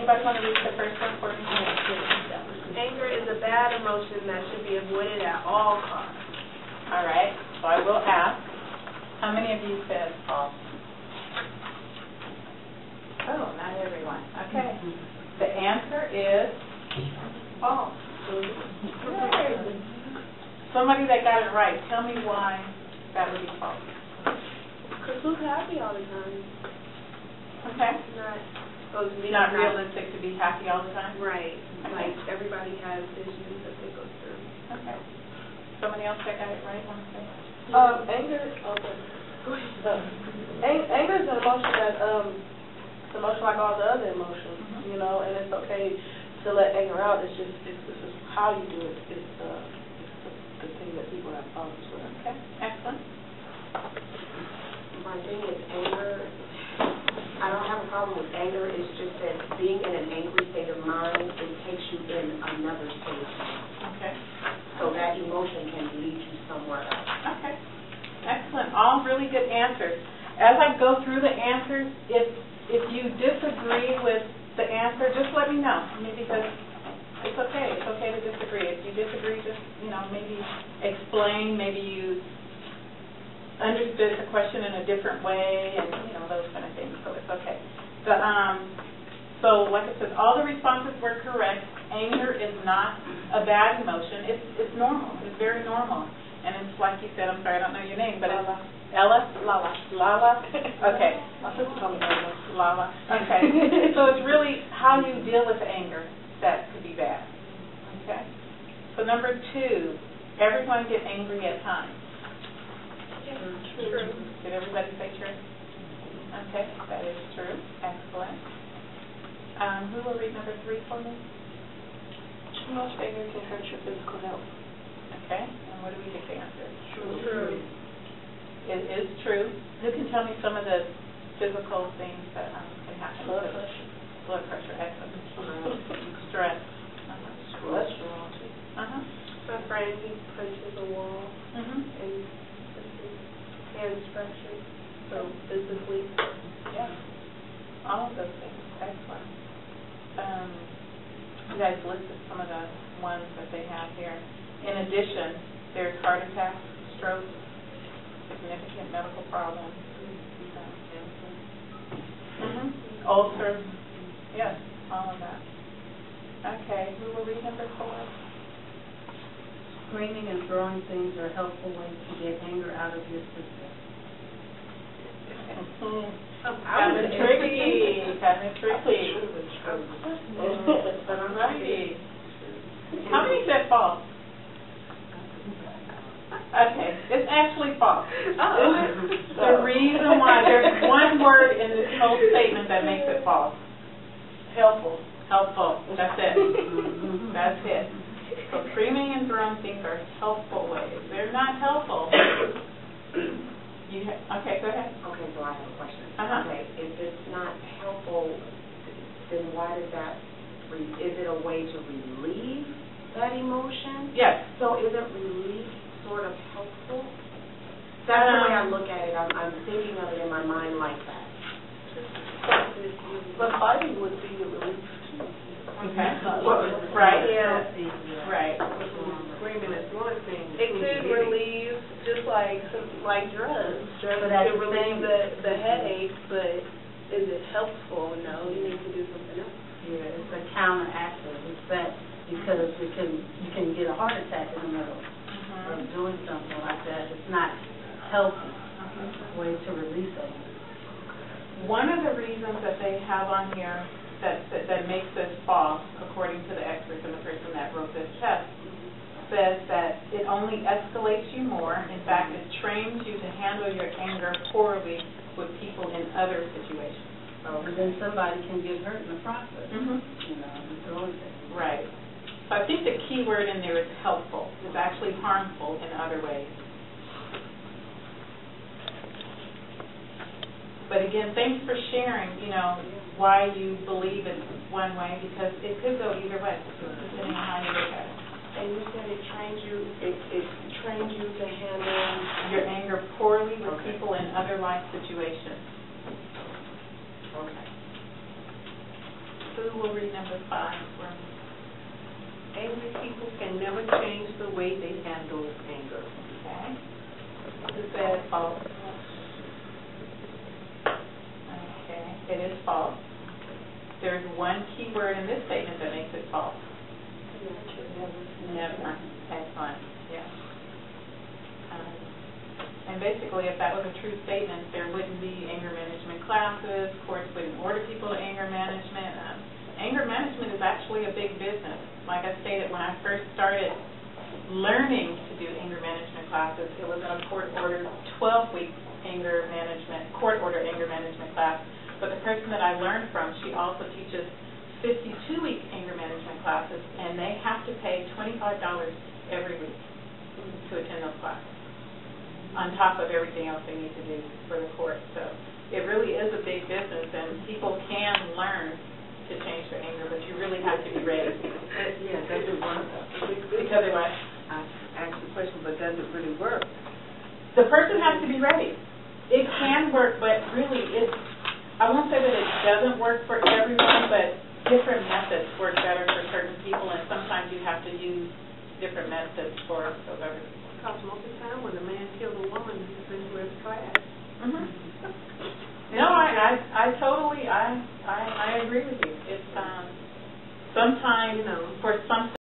anybody want to read the first one for me? Anger is a bad emotion that should be avoided at all costs. All right, so I will ask, how many of you said false? Oh, not everyone. Okay. The answer is false. Somebody that got it right, tell me why that would be false. Because who's happy all the time? Okay. Not realistic to be happy all the time? Right. Okay. Like everybody has issues that they go through. Okay. Somebody else that got it right? Want to say? Anger. Okay. Anger is an emotion that it's an emotion like all the other emotions, you know, and it's okay to let anger out. It's just how you do it. It's the thing that people have problems with. Okay. Excellent. My thing is anger. I don't have a problem with anger. It's just that being in an angry state of mind, it takes you in another state. Okay. So that emotion can lead you somewhere else. Okay. Excellent. All really good answers. As I go through the answers, if you disagree with the answer, just let me know. I mean, because it's okay. It's okay to disagree. If you disagree, just, maybe explain. Maybe you understood the question in a different way, and those kind of things. So it's okay. So like I said, all the responses were correct. Anger is not a bad emotion. It's normal. It's very normal. And it's like you said. I'm sorry, I don't know your name, but Lala. Ella. Lala. Okay. My sister told me that. Lala. Okay. So it's really how you deal with anger that could be bad. Okay. So number 2, everyone get angry at times. True. Did everybody say true? Okay, that is true. Excellent. Who will read number 3 for me? Too much anger can hurt your physical health. Okay, and what do we get the answer? True. It is true. Who can tell me some of the physical things that can happen? Blood pressure. Blood pressure, excellent. Stress. Cholesterol. My friend, he punches a wall and hands fractured, so physically. Yeah. All of those things. Excellent. You guys listed some of the ones that they have here. In addition, there's heart attacks, strokes, significant medical problems, ulcers. Yes, all of that. Okay, who will read number 4? Screaming and throwing things are helpful ways to get anger out of your system. Kind of tricky. Alrighty. How many said false? Okay, it's actually false. The reason why, there's one word in this whole statement that makes it false. Helpful. Helpful. That's it. That's it. So screaming and throwing things are helpful ways. They're not helpful. Okay, go ahead. Okay, so I have a question. Uh-huh. Okay, if it's not helpful, then why does that, is it a way to relieve that emotion? Yes. So isn't relief sort of helpful? That's the way I look at it. I'm thinking of it in my mind like that. But fighting would be a relief too. Okay. Right. Yeah. Right. Screaming is one thing. It could relieve, just like drugs. Drugs could relieve the headache, but is it helpful? No, you need to do something else. Yeah, it's a counteractive effect because you can get a heart attack in the middle of doing something like that. It's not healthy way to release it. One of the reasons that they have on here that makes this false, according to the experts and the person that wrote this test, says that it only escalates you more. In fact, it trains you to handle your anger poorly with people in other situations. And then somebody can get hurt in the process. Right. So I think the key word in there is helpful. It's actually harmful in other ways. But again, thanks for sharing, why you believe it's one way, because it could go either way, depending on how you look at it. And you said it trains you to handle your anger poorly with people in other life situations. Okay. Who will read number 5 for me? Angry people can never change the way they handle anger. Okay. Who said false? Okay, it is false. There's one key word in this statement that makes it false. Never. Excellent. Yeah. And basically, if that was a true statement, there wouldn't be anger management classes, courts wouldn't order people to anger management. Anger management is actually a big business. Like I stated, when I first started learning to do anger management classes, it was in a court-ordered 12-week court-ordered anger management class. But the person that I learned from, she also teaches 52-week anger management classes, and they have to pay $25 every week to attend those classes, on top of everything else they need to do for the court. So it really is a big business, and people can learn to change their anger, but you really have to be ready. Yeah, does it work? Because it what? I asked the question, but does it really work? The person has to be ready. It can work, but really I won't say that it doesn't work for everyone, but different methods work better for certain people, and sometimes you have to use different methods for those other people. Because most of the time when a man kills a woman, he's been with trash. No, I totally I agree with you. It's sometimes for something